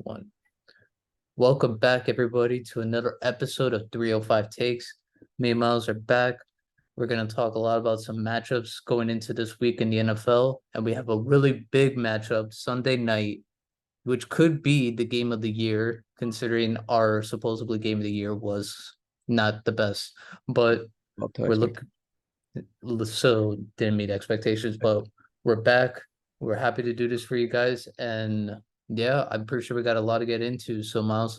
One. Welcome back, everybody, to another episode of 305 Takes. Me and Myles are back. We're going to talk a lot about some matchups going into this week in the NFL. And we have a really big matchup Sunday night, which could be the game of the year, considering our supposedly game of the year was not the best. But Up to we're expect. looking so didn't meet expectations, but we're back. We're happy to do this for you guys. And yeah, I'm pretty sure we got a lot to get into. So Myles,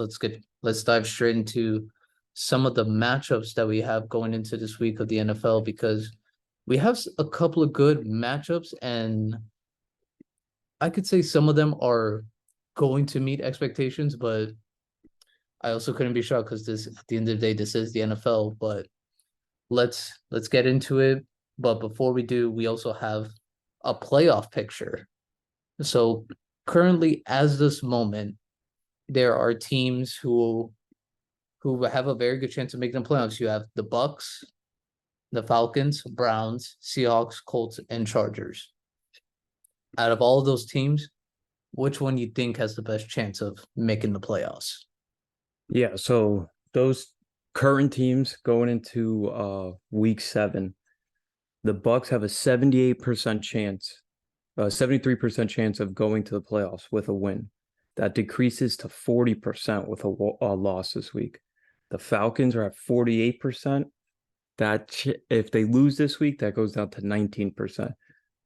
let's dive straight into some of the matchups that we have going into this week of the NFL because we have a couple of good matchups, and I could say some of them are going to meet expectations, but I also couldn't be shocked because this at the end of the day, this is the NFL. But let's get into it. But before we do, we also have a playoff picture. So currently, as this moment, there are teams who have a very good chance of making the playoffs. You have the Bucks, the Falcons, Browns, Seahawks, Colts, and Chargers. Out of all of those teams, which one you think has the best chance of making the playoffs? Yeah, so those current teams going into week 7, the Bucks have a 78% chance, 73% chance of going to the playoffs with a win. That decreases to 40% with a loss this week. The Falcons are at 48%. If they lose this week, that goes down to 19%.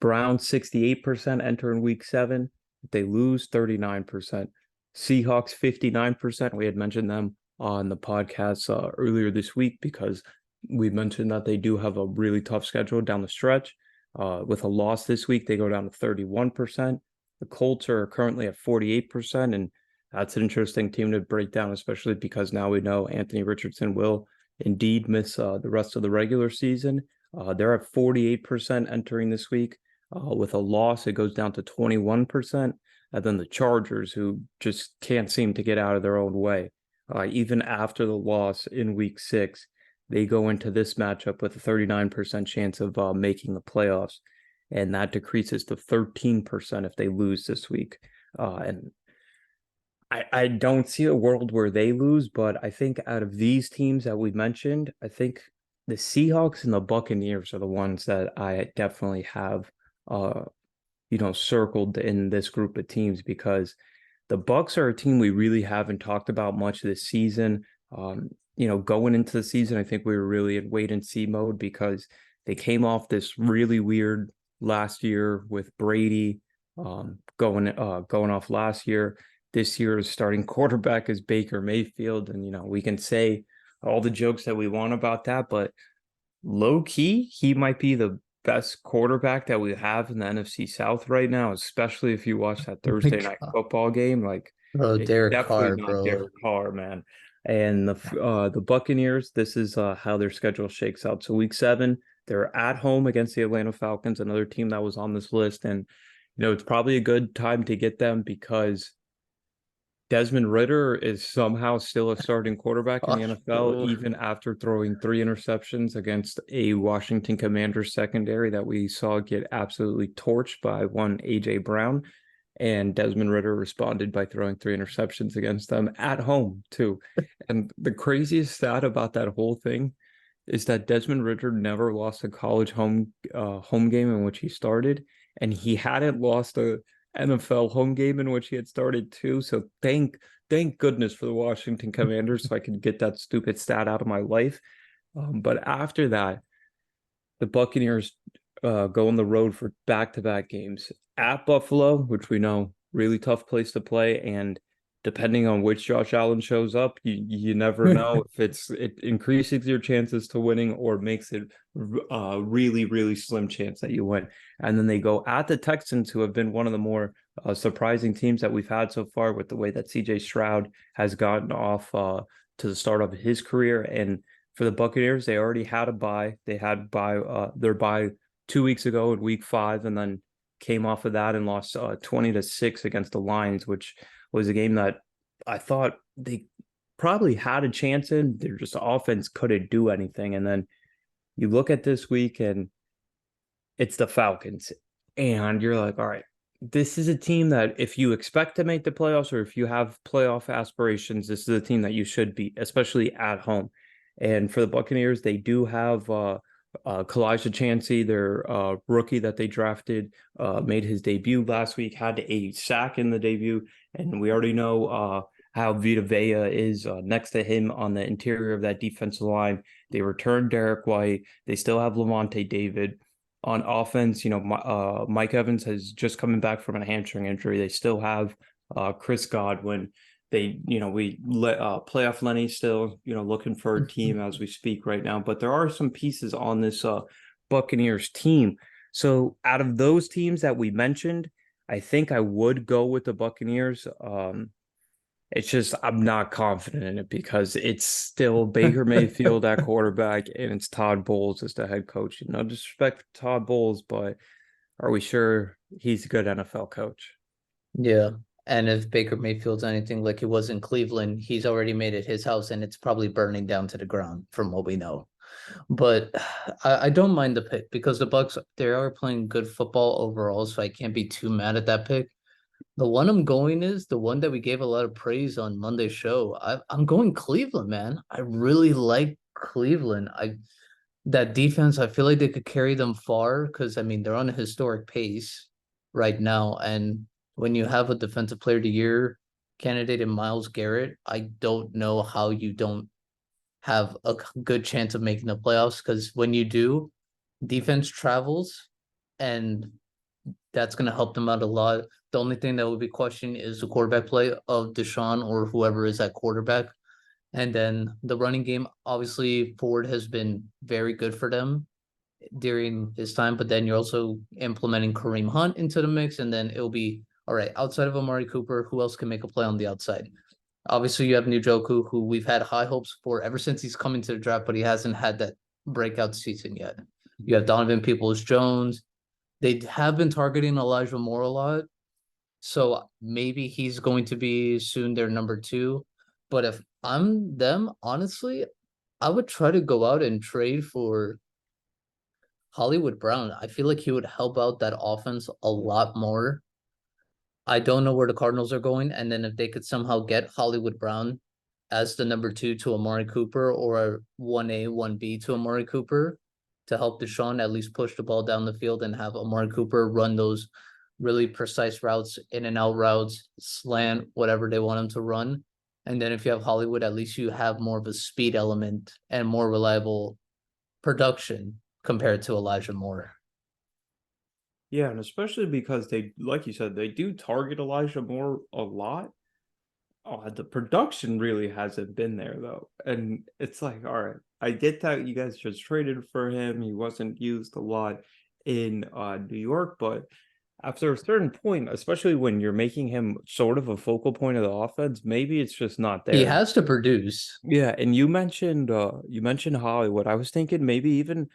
Browns 68% enter in week 7. If they lose, 39%. Seahawks 59%. We had mentioned them on the podcast earlier this week because we mentioned that they do have a really tough schedule down the stretch. With a loss this week, they go down to 31%. The Colts are currently at 48%, and that's an interesting team to break down, especially because now we know Anthony Richardson will indeed miss the rest of the regular season. They're at 48% entering this week. With a loss, it goes down to 21%. And then the Chargers, who just can't seem to get out of their own way. Even after the loss in week 6, they go into this matchup with a 39% chance of making the playoffs. And that decreases to 13% if they lose this week. And I don't see a world where they lose, but I think out of these teams that we mentioned, I think the Seahawks and the Buccaneers are the ones that I definitely have circled in this group of teams because the Bucks are a team we really haven't talked about much this season. Going into the season, I think we were really in wait and see mode because they came off this really weird last year with Brady going off last year. This year's starting quarterback is Baker Mayfield, and we can say all the jokes that we want about that, but low key, he might be the best quarterback that we have in the NFC South right now, especially if you watch that Oh my Thursday night God. football game. Like, Bro, it's Derek definitely Carr, not bro. Derek Carr, man. And the Buccaneers, this is how their schedule shakes out. So week 7, they're at home against the Atlanta Falcons, another team that was on this list, and it's probably a good time to get them because Desmond Ridder is somehow still a starting quarterback in the Gosh, NFL, bro. even after throwing 3 interceptions against a Washington Commanders secondary that we saw get absolutely torched by one A.J. Brown. And Desmond Ridder responded by throwing 3 interceptions against them at home, too. And the craziest stat about that whole thing is that Desmond Ridder never lost a college home game in which he started, and he hadn't lost a NFL home game in which he had started too. So thank goodness for the Washington Commanders, so I could get that stupid stat out of my life. But after that, the Buccaneers go on the road for back-to-back games at Buffalo, which we know really tough place to play, and depending on which Josh Allen shows up, you never know if it increases your chances to winning or makes it really, really slim chance that you win. And then they go at the Texans, who have been one of the more surprising teams that we've had so far with the way that CJ Stroud has gotten off to the start of his career. And for the Buccaneers, they already had a bye. They had their bye 2 weeks ago in week 5, and then came off of that and lost 20-6 against the Lions, which was a game that I thought they probably had a chance in. Their just offense couldn't do anything. And then you look at this week and it's the Falcons. And you're like, all right, this is a team that if you expect to make the playoffs or if you have playoff aspirations, this is a team that you should beat, especially at home. And for the Buccaneers, they do have Kalijah Chancey, their rookie that they drafted, made his debut last week, had a sack in the debut, and we already know how Vita Vea is next to him on the interior of that defensive line. They returned Derek White. They still have Levante David on offense. Mike Evans has just coming back from a hamstring injury. They still have Chris Godwin. We let playoff Lenny still, looking for a team as we speak right now. But there are some pieces on this Buccaneers team. So out of those teams that we mentioned, I think I would go with the Buccaneers. It's just I'm not confident in it because it's still Baker Mayfield at quarterback and it's Todd Bowles as the head coach. No disrespect to Todd Bowles, but are we sure he's a good NFL coach? Yeah. And if Baker Mayfield's anything like he was in Cleveland, he's already made it his house and it's probably burning down to the ground from what we know. But I don't mind the pick because the Bucks they are playing good football overall, so I can't be too mad at that pick. The one I'm going is the one that we gave a lot of praise on Monday's show. I'm going Cleveland, man. I really like Cleveland. I that defense, I feel like they could carry them far because I mean they're on a historic pace right now. And when you have a defensive player of the year candidate in Myles Garrett, I don't know how you don't have a good chance of making the playoffs because when you do, defense travels and that's going to help them out a lot. The only thing that would be questioned is the quarterback play of Deshaun or whoever is at quarterback. And then the running game, obviously, Ford has been very good for them during his time, but then you're also implementing Kareem Hunt into the mix, and then it'll be all right. Outside of Amari Cooper, who else can make a play on the outside? Obviously, you have Njoku, who we've had high hopes for ever since he's come into the draft, but he hasn't had that breakout season yet. You have Donovan Peoples Jones. They have been targeting Elijah Moore a lot, so maybe he's going to be soon their number two. But if I'm them, honestly, I would try to go out and trade for Hollywood Brown. I feel like he would help out that offense a lot more. I don't know where the Cardinals are going, and then if they could somehow get Hollywood Brown as the number two to Amari Cooper or a 1A, 1B to Amari Cooper to help Deshaun at least push the ball down the field and have Amari Cooper run those really precise routes, in and out routes, slant, whatever they want him to run. And then if you have Hollywood, at least you have more of a speed element and more reliable production compared to Elijah Moore. Yeah, and especially because they, like you said, they do target Elijah Moore a lot. Oh, the production really hasn't been there though. And it's like, all right, I get that you guys just traded for him. He wasn't used a lot in New York, but after a certain point, especially when you're making him sort of a focal point of the offense, maybe it's just not He there. has to produce. Yeah, and you mentioned Hollywood. I was thinking maybe even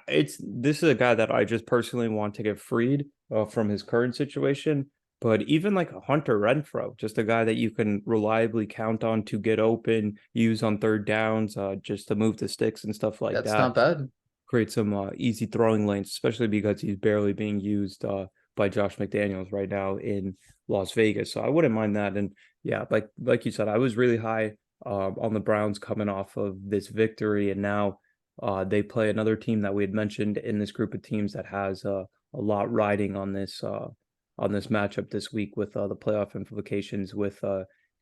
it's this is a guy that I just personally want to get freed from his current situation. But even like a Hunter Renfro, just a guy that you can reliably count on to get open, use on third downs, just to move the sticks and stuff like That's that. not bad. Create some easy throwing lanes, especially because he's barely being used by Josh McDaniels right now in Las Vegas. So I wouldn't mind that. And yeah, like you said, I was really high on the Browns coming off of this victory, and now they play another team that we had mentioned in this group of teams that has a lot riding on this matchup this week with the playoff implications with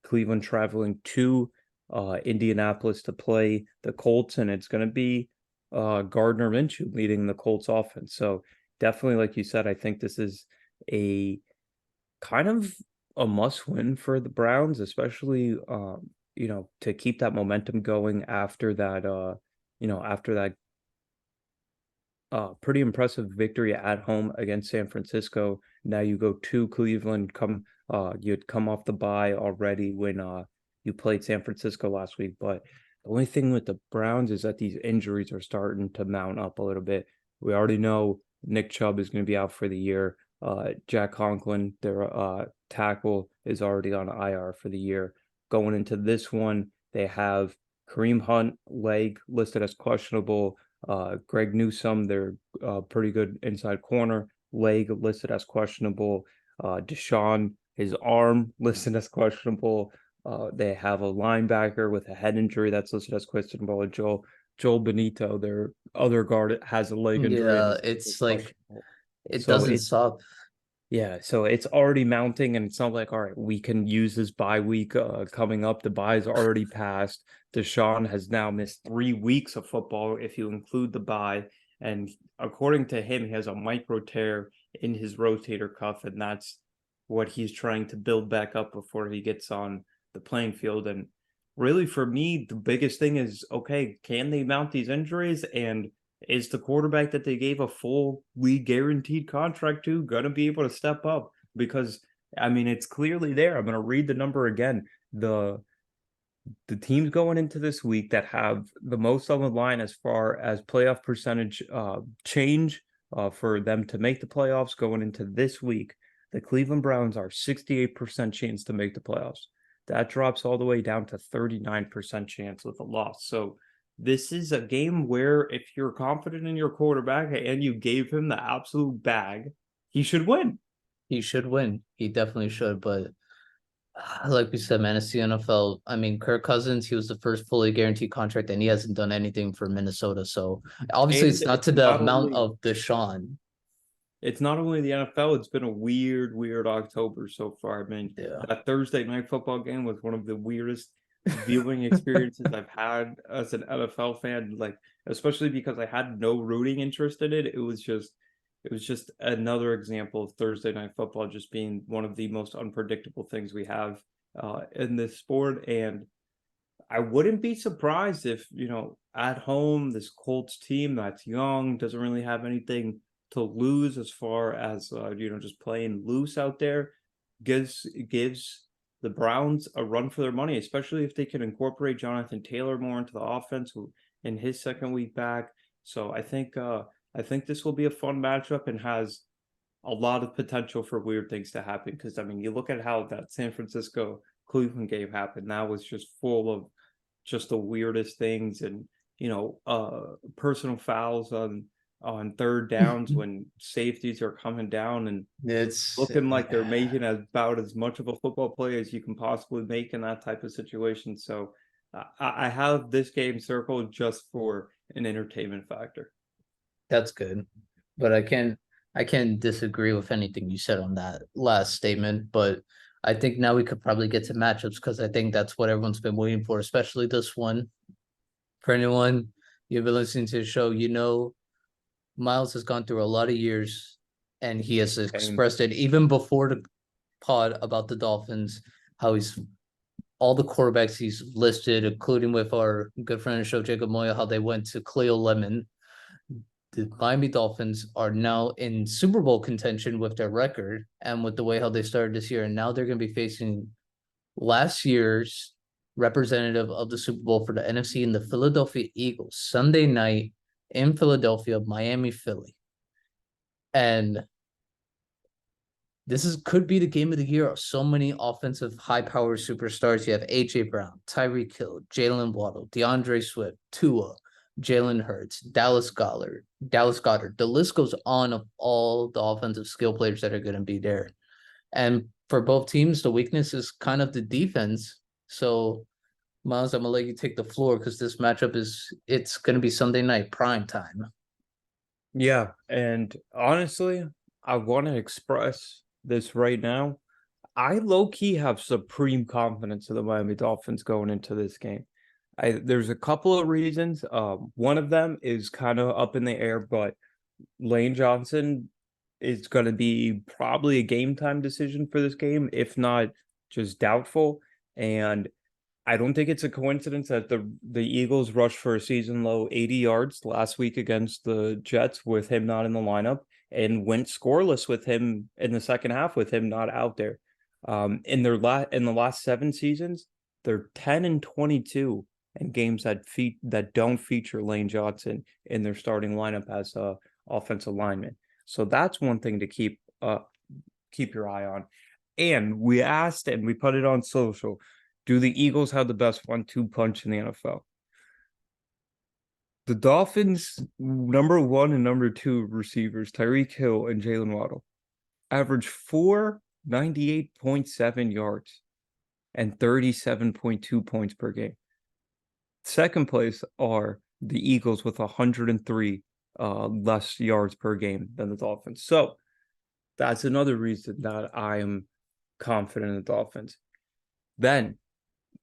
Cleveland traveling to Indianapolis to play the Colts, and it's going to be Gardner Minshew leading the Colts offense. So definitely, like you said, I think this is a kind of a must win for the Browns, especially to keep that momentum going after that after that pretty impressive victory at home against San Francisco. Now you go to Cleveland, you'd come off the bye already when you played San Francisco last week, but the only thing with the Browns is that these injuries are starting to mount up a little bit. We already know Nick Chubb is going to be out for the year. Jack Conklin, their tackle, is already on IR for the year. Going into this one, they have Kareem Hunt, leg listed as questionable. Greg Newsome, their pretty good inside corner, leg listed as questionable. Deshaun, his arm listed as questionable. They have a linebacker with a head injury that's listed as questionable. And Joel Benito, their other guard, has a leg injury and Yeah, is it's like questionable. it So doesn't it stop. yeah, so it's already mounting, and it's not like, all right, we can use this bye week coming up. The bye's already passed. Deshaun has now missed 3 weeks of football if you include the bye. And according to him, he has a micro tear in his rotator cuff, and that's what he's trying to build back up before he gets on the playing field. And really, for me, the biggest thing is, okay, can they mount these injuries? And is the quarterback that they gave a full league guaranteed contract to going to be able to step up? Because I mean, it's clearly there. I'm going to read the number again. The teams going into this week that have the most on the line as far as playoff percentage change for them to make the playoffs going into this week, the Cleveland Browns are 68% chance to make the playoffs. That drops all the way down to 39% chance with a loss. So this is a game where if you're confident in your quarterback and you gave him the absolute bag, he should win. He should win. He definitely should. But like we said, man, it's the NFL. I mean, Kirk Cousins, he was the first fully guaranteed contract, and he hasn't done anything for Minnesota. So obviously, And it's not to the not amount only of Deshaun. it's not only the NFL, it's been a weird October so far. I mean, Yeah. that Thursday night football game was one of the weirdest viewing experiences I've had as an NFL fan, like especially because I had no rooting interest in it. It was just another example of Thursday night football just being one of the most unpredictable things we have in this sport. And I wouldn't be surprised if, at home, this Colts team that's young, doesn't really have anything to lose as far as, just playing loose out there, gives the Browns a run for their money, especially if they can incorporate Jonathan Taylor more into the offense in his second week back. So I think this will be a fun matchup and has a lot of potential for weird things to happen. Because I mean, you look at how that San Francisco Cleveland game happened. That was just full of just the weirdest things, and personal fouls on third downs when safeties are coming down and It's looking like they're making about as much of a football play as you can possibly make in that type of situation. So I have this game circled just for an entertainment factor. that's good. But I can't disagree with anything you said on that last statement. But I think now we could probably get to matchups because I think that's what everyone's been waiting for, especially this one. For anyone you've been listening to the show, Myles has gone through a lot of years and he has Same. expressed it even before the pod about the Dolphins, how he's all the quarterbacks he's listed, including with our good friend of the show, Jacob Moya, how they went to Cleo Lemon. The Miami Dolphins are now in Super Bowl contention with their record and with the way how they started this year. And now they're going to be facing last year's representative of the Super Bowl for the NFC and the Philadelphia Eagles Sunday night in Philadelphia, Miami, Philly. And this could be the game of the year of so many offensive high-powered superstars. You have AJ Brown, Tyreek Hill, Jalen Waddle, DeAndre Swift, Tua, Jalen Hurts, Dallas Goddard. The list goes on of all the offensive skill players that are going to be there. And for both teams, the weakness is kind of the defense. So, Myles, I'm gonna let you take the floor because this matchup it's gonna be Sunday night prime time. Yeah, and honestly, I want to express this right now. I low key have supreme confidence in the Miami Dolphins going into this game. There's a couple of reasons. One of them is kind of up in the air, but Lane Johnson is going to be probably a game time decision for this game, if not just doubtful. And I don't think it's a coincidence that the Eagles rushed for a season low 80 yards last week against the Jets with him not in the lineup and went scoreless with him in the second half with him not out there. In the last 7 seasons, they're 10-22 in games that don't feature Lane Johnson in their starting lineup as a offensive lineman. So that's one thing to keep your eye on. And we asked and we put it on social. Do the Eagles have the best 1-2 punch in the NFL? The Dolphins' number 1 and number 2 receivers, Tyreek Hill and Jalen Waddle, average 4 98.7 yards and 37.2 points per game. Second place are the Eagles with 103 less yards per game than the Dolphins. So that's another reason that I am confident in the Dolphins. Then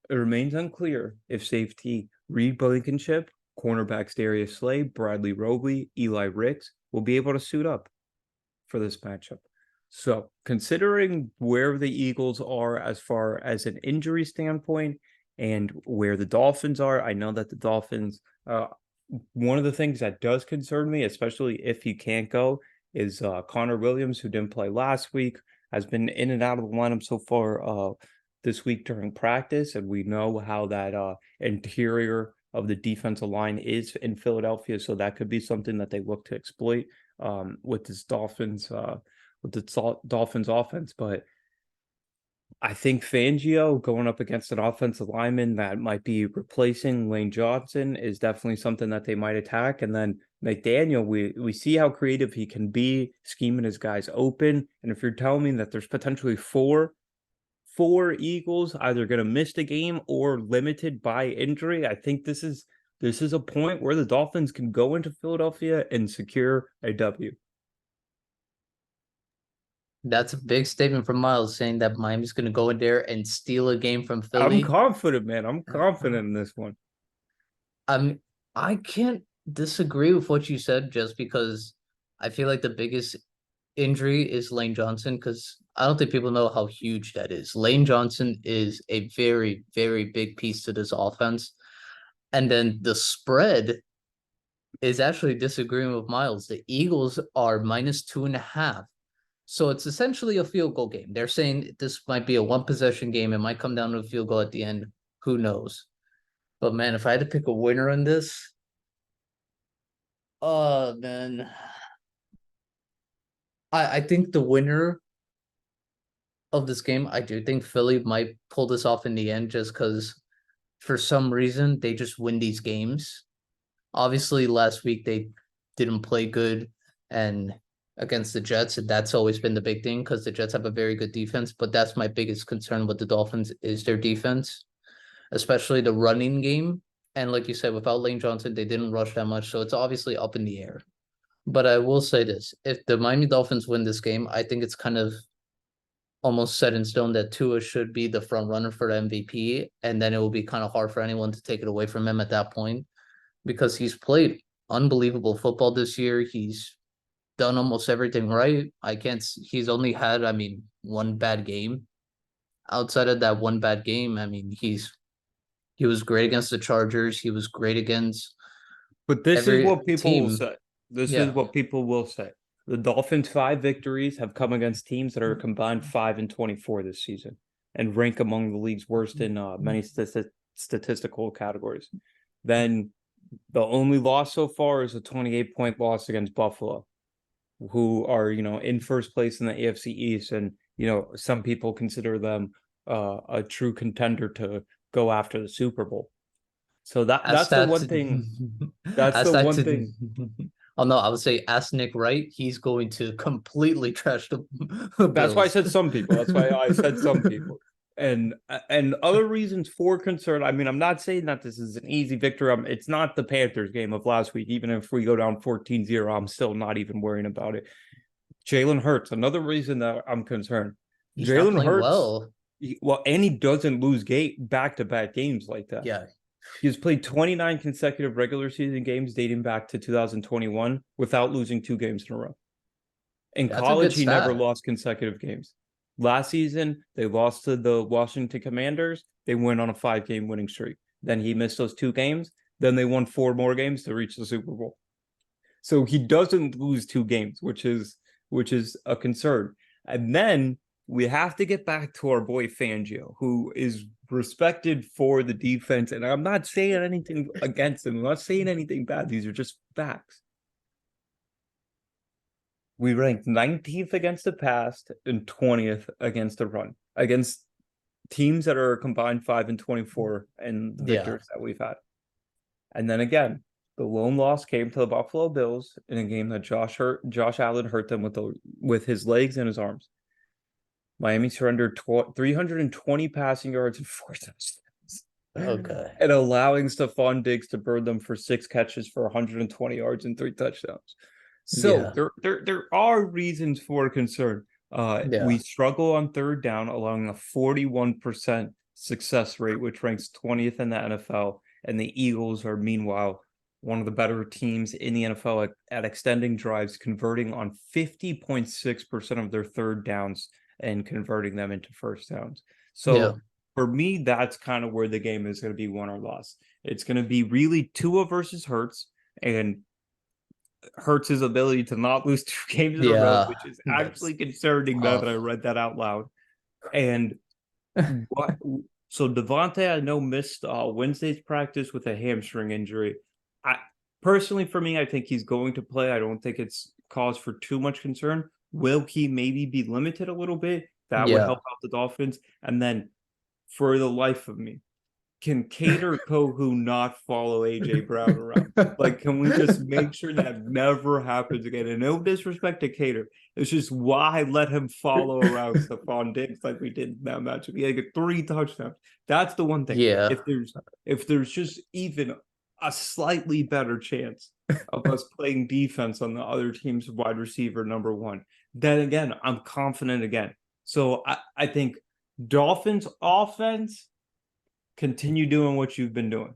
it remains unclear if safety Reed Blankenship, cornerbacks Darius Slay, Bradley Roby, Eli Ricks will be able to suit up for this matchup. So, considering where the Eagles are as far as an injury standpoint and where the Dolphins are, I know that the Dolphins, one of the things that does concern me, especially if he can't go, is Connor Williams, who didn't play last week, has been in and out of the lineup so far this week during practice, and we know how that interior of the defensive line is in Philadelphia, so that could be something that they look to exploit with this Dolphins offense. But I think Fangio going up against an offensive lineman that might be replacing Lane Johnson is definitely something that they might attack. And then McDaniel, we see how creative he can be, scheming his guys open. And if you're telling me that there's potentially four Eagles either going to miss the game or limited by injury, I think this is a point where the Dolphins can go into Philadelphia and secure a W. That's a big statement from Myles saying that Miami's going to go in there and steal a game from I'm Philly. confident, man. I'm confident in this one. I can't disagree with what you said just because I feel like the biggest injury is Lane Johnson because I don't think people know how huge that is. Lane Johnson is a very, very big piece to this offense. And then the spread is actually disagreeing with Myles. The Eagles are -2.5. So it's essentially a field goal game. They're saying this might be a one possession game. It might come down to a field goal at the end. Who knows? But man, if I had to pick a winner in this, man, I think the winner of this game, I do think Philly might pull this off in the end just because for some reason they just win these games. Obviously, last week they didn't play good and against the Jets, and that's always been the big thing because the Jets have a very good defense. But that's my biggest concern with the Dolphins is their defense, especially the running game. And like you said, without Lane Johnson, they didn't rush that much, so it's obviously up in the air. But I will say this: if the Miami Dolphins win this game, I think it's kind of almost set in stone that Tua should be the front runner for the MVP, and then it will be kind of hard for anyone to take it away from him at that point because he's played unbelievable football this year. He's done almost everything right. I can't. He's only had, I mean, one bad game. Outside of that one bad game, I mean, he was great against the Chargers. He was great against But this is every what people will team. say. This is Yeah, what people will say. The Dolphins' 5 victories have come against teams that are combined 5-24 this season and rank among the league's worst in many statistical categories. Then the only loss so far is a 28-point loss against Buffalo, who are, in first place in the AFC East. And, some people consider them a true contender to go after the Super Bowl. So ask that's the that. one thing. That's Ask the that one to. thing. Oh no, I would say ask Nick Wright. He's going to completely trash the That's why I Bills. said some people. That's why I said some people. And other reasons for concern. I mean, I'm not saying that this is an easy victory. It's not the Panthers game of last week. Even if we go down 14-0, I'm still not even worrying about it. Jalen Hurts, another reason that I'm concerned. He's not Jalen playing Hurts, well. and he doesn't lose back-to-back games like that. Yeah, He's played 29 consecutive regular season games dating back to 2021 without losing 2 games in a row. In that's a good college, he never stat. lost consecutive games. Last season, they lost to the Washington Commanders. They went on a 5-game winning streak. Then he missed those 2 games. Then they won 4 more games to reach the Super Bowl. So he doesn't lose 2 games, which is a concern. And then we have to get back to our boy Fangio, who is respected for the defense. And I'm not saying anything against him. I'm not saying anything bad. These are just facts. We ranked 19th against the pass and 20th against the run, against teams that are combined 5-24 in the Yeah, victors that we've had. And then again, the lone loss came to the Buffalo Bills in a game that Josh Allen hurt them with his legs and his arms. Miami surrendered 320 passing yards and 4 touchdowns. Okay. And allowing Stephon Diggs to burn them for 6 catches for 120 yards and 3 touchdowns. So Yeah. there are reasons for concern. We Yeah. struggle on third down, allowing a 41% success rate, which ranks 20th in the NFL. And the Eagles are meanwhile one of the better teams in the NFL at extending drives, converting on 50.6% of their third downs and converting them into first downs. Yeah. So for me, that's kind of where the game is going to be won or lost. It's going to be really Tua versus Hurts, and Hurts' ability to not lose 2 games in a row, Yeah. which is That's actually concerning now that I tough. read that out loud. And what? So Devontae, I know, missed Wednesday's practice with a hamstring injury. I personally, for me, I think he's going to play. I don't think it's cause for too much concern. Will he maybe be limited a little bit? That would Yeah. help out the Dolphins. And then, for the life of me, can Cater Kohu not follow AJ Brown around? Like, can we just make sure that never happens again? And no disrespect to Cater. It's just why let him follow around Stephon Diggs like we did in that matchup. He had 3 touchdowns. That's the one thing. Yeah. If there's just even a slightly better chance of us playing defense on the other team's wide receiver number one, then again, I'm confident again. So I think Dolphins offense, continue doing what you've been doing.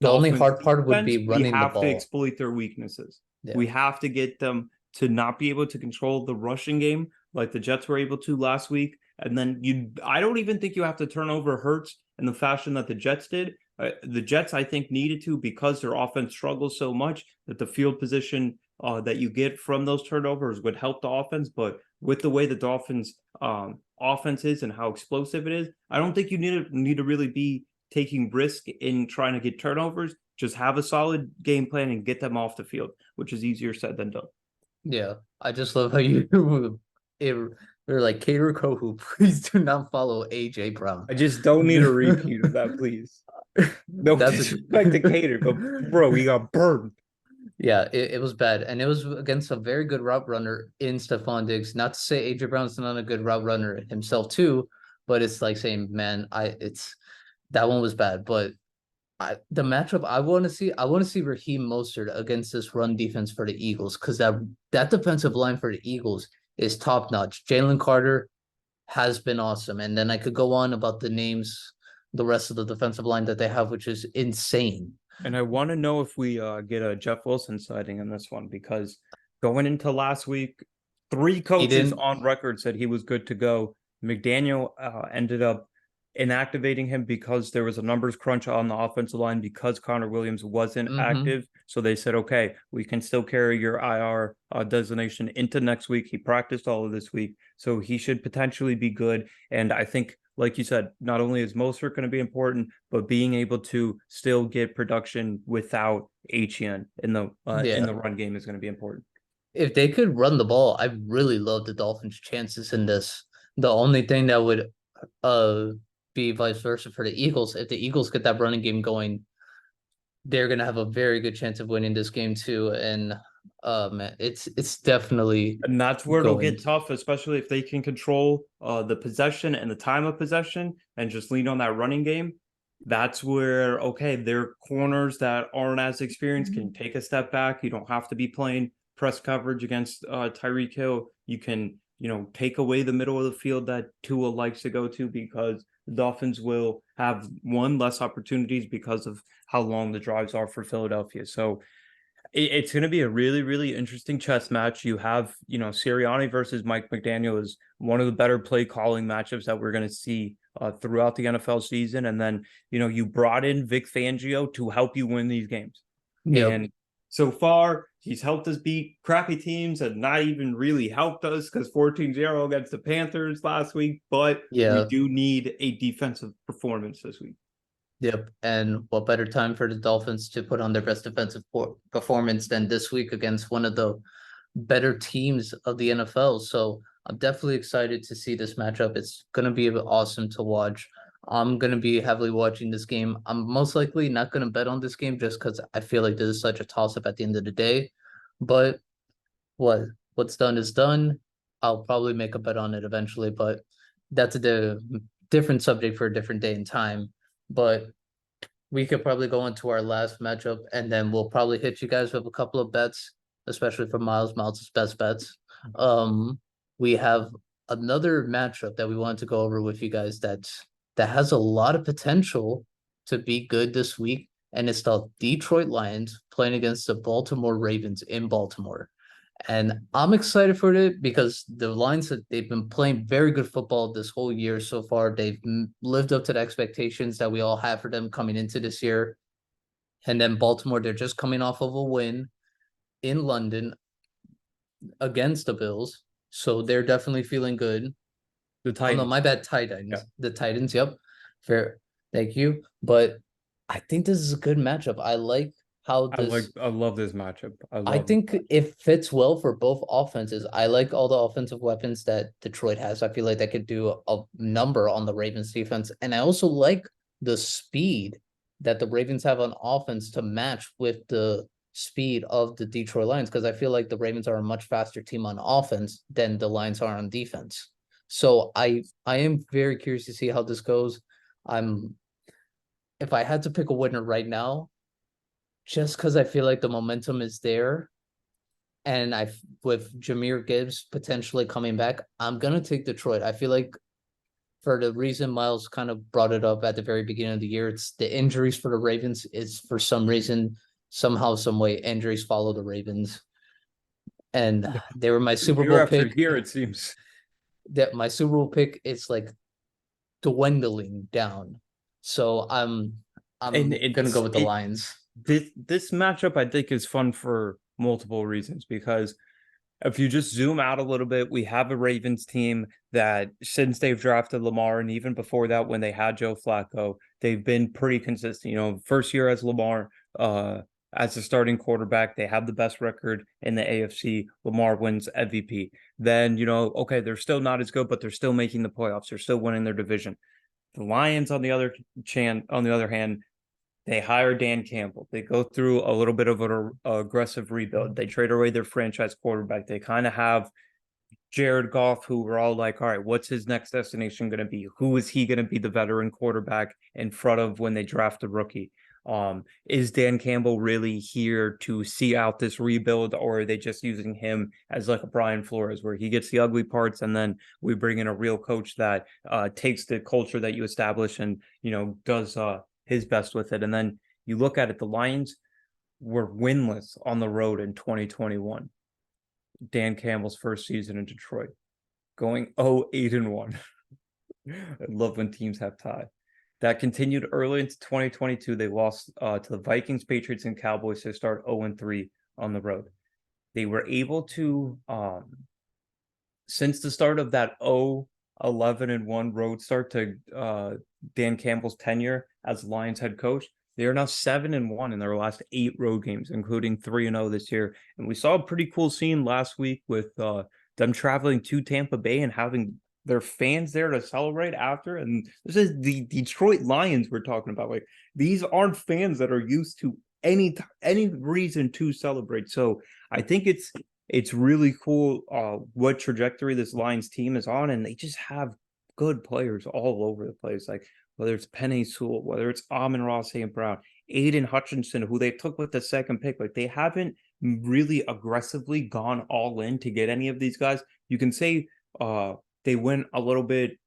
The only Dolphins hard part would defense, be we running the have to ball. exploit their weaknesses. Yeah. We have to get them to not be able to control the rushing game like the Jets were able to last week. And then I don't even think you have to turn over Hurts in the fashion that the Jets did. The Jets, I think, needed to because their offense struggles so much that the field position that you get from those turnovers would help the offense. But with the way the Dolphins offense is and how explosive it is, I don't think you need to really be taking risk in trying to get turnovers. Just have a solid game plan and get them off the field, which is easier said than done. Yeah. I just love how you it, they're like Cater Kohu, please do not follow AJ Brown. I just don't need a repeat of that, please. No That's disrespect to Cater, but bro, we got burned. yeah, it was bad. And it was against a very good route runner in Stephon Diggs. Not to say AJ Brown's not a good route runner himself too, but it's like saying, man, it's that one was bad. But the matchup I want to see Raheem Mostert against this run defense for the Eagles because that defensive line for the Eagles is top notch. Jalen Carter has been awesome, and then I could go on about the names, the rest of the defensive line that they have, which is insane. And I want to know if we get a Jeff Wilson sighting on this one because going into last week, 3 coaches Eden, on record said he was good to go. McDaniel ended up inactivating him because there was a numbers crunch on the offensive line because Connor Williams wasn't mm-hmm, active. So they said, okay, we can still carry your IR designation into next week. He practiced all of this week, so he should potentially be good. And I think, like you said, not only is Mostert going to be important, but being able to still get production without HN in yeah. the run game is going to be important. If they could run the ball, I really love the Dolphins' chances in this. The only thing that would uh be vice versa for the Eagles, if the Eagles get that running game going, they're gonna have a very good chance of winning this game too. And man, it's definitely And that's where it'll going. get tough, especially if they can control the possession and the time of possession and just lean on that running game. That's where, okay, their corners that aren't as experienced can take a step back. You don't have to be playing press coverage against Tyreek Hill. You can, take away the middle of the field that Tua likes to go to because the Dolphins will have one less opportunities because of how long the drives are for Philadelphia. So it's going to be a really, really interesting chess match. You have, Sirianni versus Mike McDaniel is one of the better play calling matchups that we're going to see throughout the NFL season. And then, you brought in Vic Fangio to help you win these games. Yep. And so far, he's helped us beat crappy teams and not even really helped us because 14-0 against the Panthers last week. But we Yeah. do need a defensive performance this week. Yep. And what better time for the Dolphins to put on their best defensive performance than this week against one of the better teams of the NFL. So I'm definitely excited to see this matchup. It's gonna be awesome to watch. I'm gonna be heavily watching this game. I'm most likely not gonna bet on this game just because I feel like this is such a toss-up at the end of the day. But what's done is done. I'll probably make a bet on it eventually, but that's a different subject for a different day and time. But we could probably go into our last matchup, and then we'll probably hit you guys with a couple of bets, especially for Miles. Miles' best bets. We have another matchup that we wanted to go over with you guys that has a lot of potential to be good this week, and it's the Detroit Lions playing against the Baltimore Ravens in Baltimore. And I'm excited for it because the Lions they've been playing very good football this whole year so far. They've lived up to the expectations that we all have for them coming into this year. And then Baltimore, they're just coming off of a win in London against the Bills. So they're definitely feeling good. The Oh no, Titans. my bad, Yeah. Titans. The Titans, yep. Fair. Thank you. But I think this is a good matchup. I like how this I love this matchup. I I love this think matchup. it fits well for both offenses. I like all the offensive weapons that Detroit has. I feel like they could do a number on the Ravens defense. And I also like the speed that the Ravens have on offense to match with the speed of the Detroit Lions, because I feel like the Ravens are a much faster team on offense than the Lions are on defense. So I am very curious to see how this goes. I'm if I had to pick a winner right now, just because I feel like the momentum is there, and I with Jahmyr Gibbs potentially coming back, I'm gonna take Detroit. I feel like for the reason Myles kind of brought it up at the very beginning of the year, it's the injuries for the Ravens is for some reason, somehow, some way, injuries follow the Ravens. And they were my Super Year Bowl after pick. year, it seems. That my Super Bowl pick is like dwindling down. So And I'm gonna go it's with the it Lions. this matchup I think is fun for multiple reasons because if you just zoom out a little bit, we have a Ravens team that since they've drafted Lamar and even before that when they had Joe Flacco, they've been pretty consistent. You know, first year as Lamar, as a starting quarterback, they have the best record in the AFC. Lamar wins MVP. Then, you know, okay, they're still not as good, but they're still making the playoffs. They're still winning their division. The Lions, on the other hand, they hire Dan Campbell. They go through a little bit of an aggressive rebuild. They trade away their franchise quarterback. They kind of have Jared Goff, who we're all like, all right, what's his next destination going to be? Who is he going to be the veteran quarterback in front of when they draft a rookie? Is Dan Campbell really here to see out this rebuild, or are they just using him as like a Brian Flores, where he gets the ugly parts and then we bring in a real coach that takes the culture that you establish and does his best with it? And then you look at it, the Lions were winless on the road in 2021. Dan Campbell's first season in Detroit, going 0-8-1. I love when teams have tie. That continued early into 2022. They lost to the Vikings, Patriots, and Cowboys to start 0-3 on the road. They were able to, since the start of that 0-11-1 road start to Dan Campbell's tenure as Lions head coach, they are now 7-1 in their last 8 road games, including 3-0 this year. And we saw a pretty cool scene last week with them traveling to Tampa Bay and having their fans there to celebrate after. And this is the Detroit Lions we're talking about. Like, these aren't fans that are used to any reason to celebrate. So I think it's really cool what trajectory this Lions team is on, and they just have good players all over the place. Like whether it's Penny Sewell, whether it's Amon-Ra St. Brown, Aiden Hutchinson, who they took with the second pick. Like they haven't really aggressively gone all in to get any of these guys. You can say they went a little bit.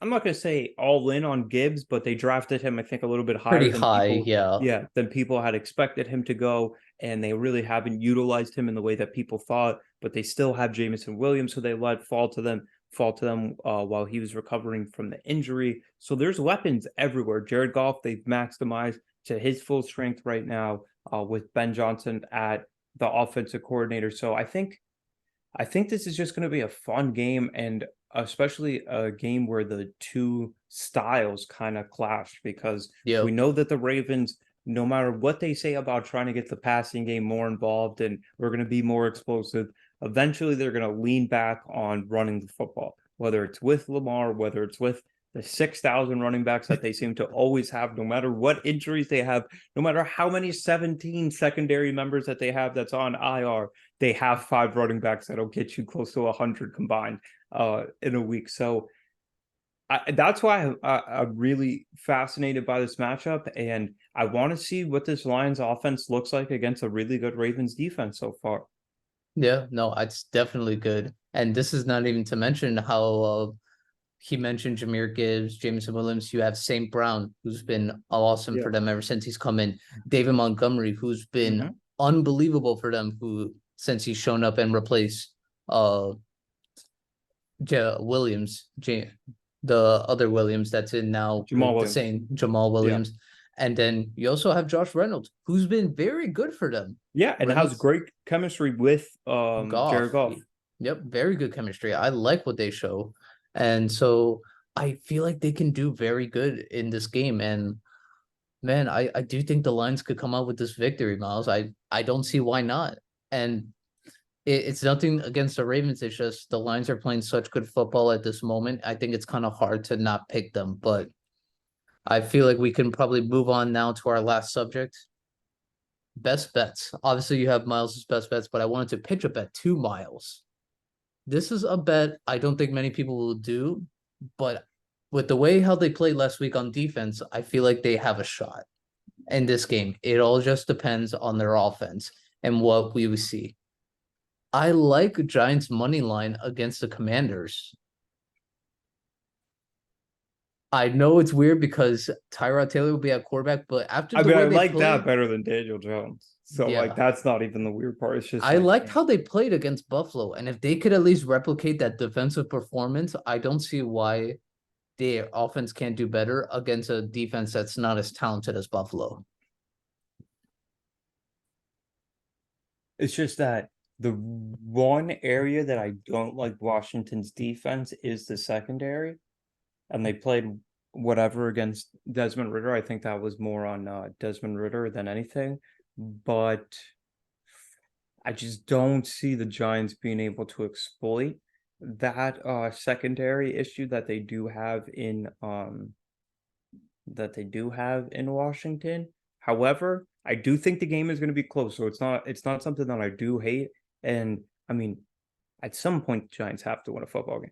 I'm not going to say all in on Gibbs, but they drafted him, I think, a little bit higher Pretty than high, people, yeah. yeah, than people had expected him to go. And they really haven't utilized him in the way that people thought. But they still have Jameson Williams, who they let fall to them while he was recovering from the injury. So there's weapons everywhere. Jared Goff, they've maximized to his full strength right now with Ben Johnson at the offensive coordinator. So I think this is just going to be a fun game, and especially a game where the two styles kind of clash, because we Yep. know that the Ravens, no matter what they say about trying to get the passing game more involved and we're going to be more explosive, eventually they're going to lean back on running the football, whether it's with Lamar, whether it's with the 6,000 running backs that they seem to always have, no matter what injuries they have, no matter how many 17 secondary members that they have that's on IR, they have 5 running backs that'll get you close to 100 combined in a week. So That's why I'm really fascinated by this matchup, and I want to see what this Lions offense looks like against a really good Ravens defense so far. Yeah, no, it's definitely good. And this is not even to mention how he mentioned Jameer Gibbs, Jameson Williams. You have St. Brown, who's been awesome Yeah. for them ever since he's come in. David Montgomery, who's been Hmm. unbelievable for them, who since he's shown up and replaced Williams, the other Williams that's in now Jamal with the Williams. same Jamal Yeah. Williams. And then you also have Josh Reynolds, who's been very good for them. Yeah, and has Reynolds, great chemistry with Jared Goff. Goff. Yep, very good chemistry. I like what they show. And so I feel like they can do very good in this game. And man, I do think the Lions could come out with this victory, Miles. I don't see why not. And it's nothing against the Ravens. It's just the Lions are playing such good football at this moment. I think it's kind of hard to not pick them, but I feel like we can probably move on now to our last subject. Best bets. Obviously, you have Miles's best bets, but I wanted to pitch a bet to Miles. This is a bet I don't think many people will do, but with the way how they played last week on defense, I feel like they have a shot in this game. It all just depends on their offense and what we see. I like Giants money line against the Commanders. I know it's weird because Tyrod Taylor will be at quarterback, but after I the mean, I way they like that played, better than Daniel Jones. So like yeah, that's not even the weird part. It's just I like, liked how they played against Buffalo. And if they could at least replicate that defensive performance, I don't see why their offense can't do better against a defense that's not as talented as Buffalo. it's just that the one area that I don't like Washington's defense is the secondary, and they played whatever against Desmond Ritter. I think that was more on Desmond Ritter than anything, but I just don't see the Giants being able to exploit that secondary issue that they do have in Washington. However, I do think the game is going to be close, so it's not something that I do hate. And I mean, at some point, the Giants have to win a football game.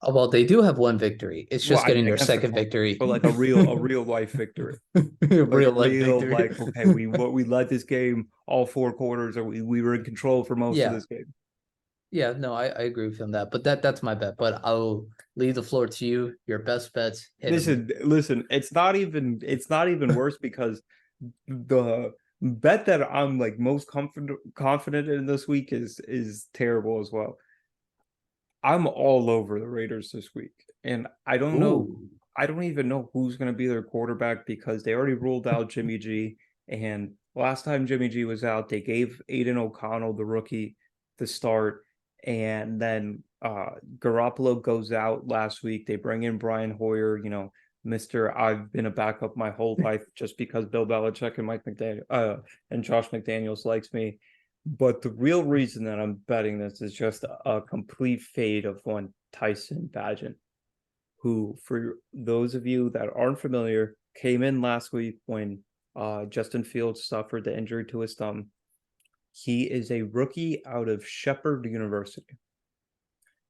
Well, they do have one victory. It's Well, just getting their against the second Cardinals, victory. but like a real life victory, like a Real life real victory. like okay, we led this game all four quarters, or we were in control for most of Yeah. this game. Yeah, no, I agree with you on that. But that's my bet. But I'll leave the floor to you. Your best bets, hit them. Listen, it's not even worse because the bet that I'm like most confident in this week is terrible as well. I'm all over the Raiders this week, and Ooh. I don't even know who's going to be their quarterback because they already ruled out Jimmy G. And last time Jimmy G was out, they gave Aiden O'Connell, the rookie, the start, and then Garoppolo goes out last week. They bring in Brian Hoyer, Mister. I've been a backup my whole life just because Bill Belichick and Mike McDaniel and Josh McDaniels likes me. But the real reason that I'm betting this is just a complete fade of one Tyson Bagent, who, for those of you that aren't familiar, came in last week when Justin Fields suffered the injury to his thumb. He is a rookie out of Shepherd University.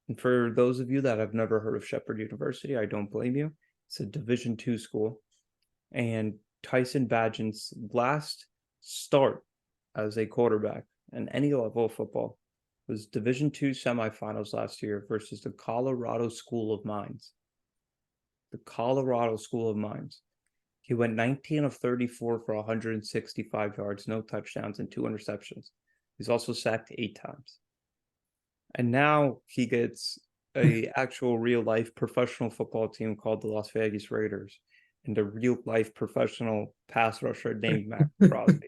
And for those of you that have never heard of Shepherd University, I don't blame you. It's a Division II school. And Tyson Bagent's last start as a quarterback in any level of football was Division II semifinals last year versus the Colorado School of Mines. The Colorado School of Mines. He went 19 of 34 for 165 yards, no touchdowns, and 2 interceptions. He's also sacked 8 times. And now he gets a actual real life professional football team called the Las Vegas Raiders and a real life professional pass rusher named Max Crosby.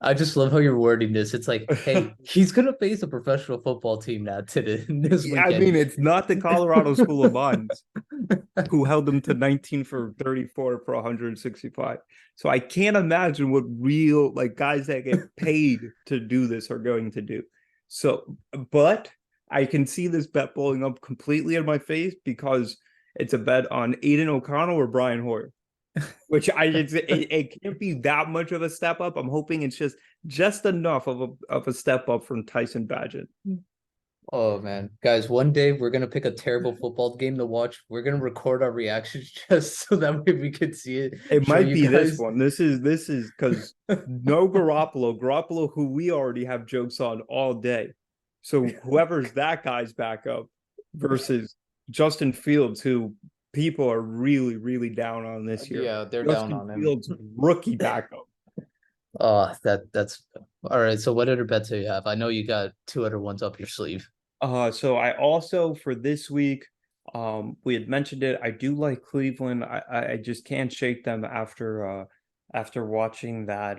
I just love how you're wording this. It's like, hey, he's gonna face a professional football team now this I mean, weekend. it's not the Colorado School of Mines who held him to 19 for 34 for 165. So I can't imagine what real like guys that get paid to do this are going to do. So, but I can see this bet blowing up completely in my face because it's a bet on Aiden O'Connell or Brian Hoyer, which it can't be that much of a step up. I'm hoping it's just enough of a step up from Tyson Bagent. Oh man, guys, one day we're gonna pick a terrible football game to watch. We're gonna record our reactions just so that way we can see it, It show might you be this guys. one. This is because no Garoppolo, who we already have jokes on all day. So whoever's that guy's backup versus Justin Fields, who people are really, really down on this year. Yeah, they're down Justin on him. Fields, rookie backup. That's all right. So what other bets do you have? I know you got two other ones up your sleeve. So I also for this week, we had mentioned it. I do like Cleveland. I just can't shake them after watching that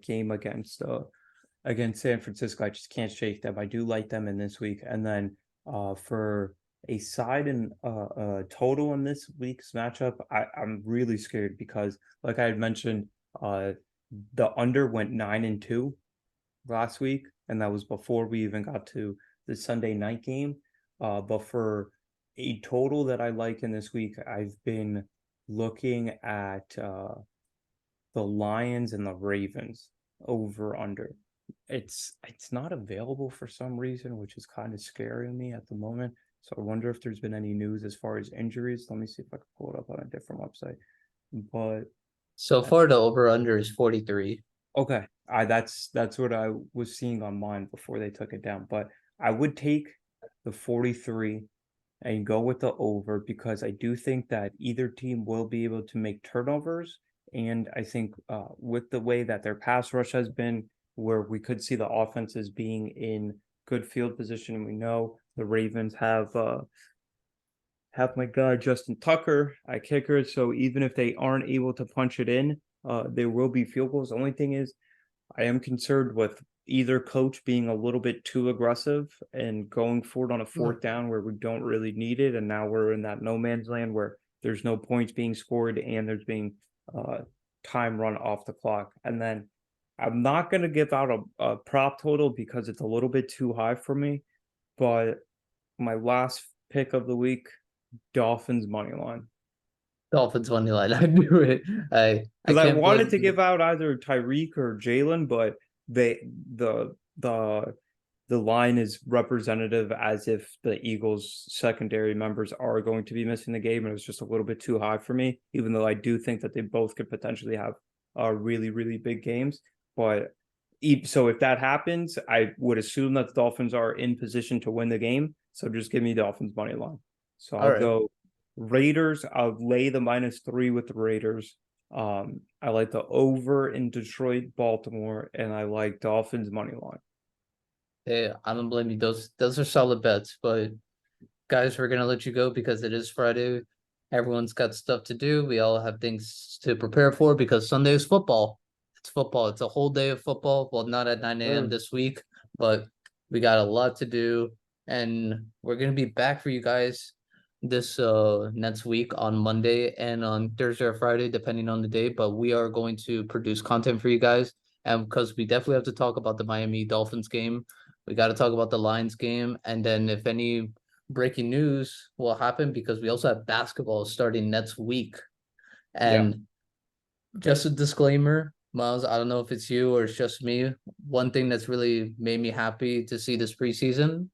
game against San Francisco. I just can't shake them. I do like them in this week. And then for a side and total in this week's matchup, I'm really scared because like I had mentioned, the under went 9-2 last week, and that was before we even got to the Sunday night game. But for a total that I like in this week, I've been looking at the Lions and the Ravens over under. It's not available for some reason, which is kind of scaring me at the moment. So I wonder if there's been any news as far as injuries. Let me see if I can pull it up on a different website. But So far, the over under is 43. okay, that's what I was seeing on mine before they took it down. But I would take the 43 and go with the over because I do think that either team will be able to make turnovers. And I think with the way that their pass rush has been, where we could see the offenses being in good field position, we know the Ravens have my guy Justin Tucker at kicker. So even if they aren't able to punch it in, there will be field goals. The only thing is, I am concerned with either coach being a little bit too aggressive and going for it on a fourth down where we don't really need it. And now we're in that no man's land where there's no points being scored and there's being time run off the clock. And then I'm not going to give out a prop total because it's a little bit too high for me. But my last pick of the week, Dolphins money line. Dolphins money line. I knew it. I Because I can't wanted blame to you. give out either Tyreek or Jalen, but they the the line is representative as if the Eagles secondary members are going to be missing the game, and it was just a little bit too high for me, even though I do think that they both could potentially have really, really big games. But so if that happens, I would assume that the Dolphins are in position to win the game. So just give me Dolphins money line. So All I'll right. go Raiders. I'll lay the -3 with the Raiders. I like the over in Detroit, Baltimore, and I like Dolphins money line. Hey, I don't blame you. Those are solid bets, but guys, we're gonna let you go because it is Friday. Everyone's got stuff to do. We all have things to prepare for because Sunday is football. It's football. It's a whole day of football. Well, not at 9 a.m. Sure. this week, but we got a lot to do. And we're gonna be back for you guys this next week on Monday and on Thursday or Friday, depending on the day. But we are going to produce content for you guys. And because we definitely have to talk about the Miami Dolphins game. We got to talk about the Lions game. And then if any breaking news will happen because we also have basketball starting next week. Yeah. And just a disclaimer, Miles, I don't know if it's you or it's just me. One thing that's really made me happy to see this preseason,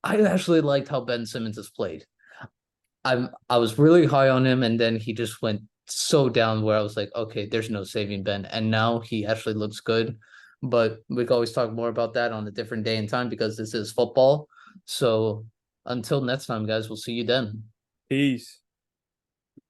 I actually liked how Ben Simmons has played. I was really high on him, and then he just went so down where I was like, okay, there's no saving Ben. And now he actually looks good. But we can always talk more about that on a different day and time because this is football. So until next time, guys, we'll see you then. Peace.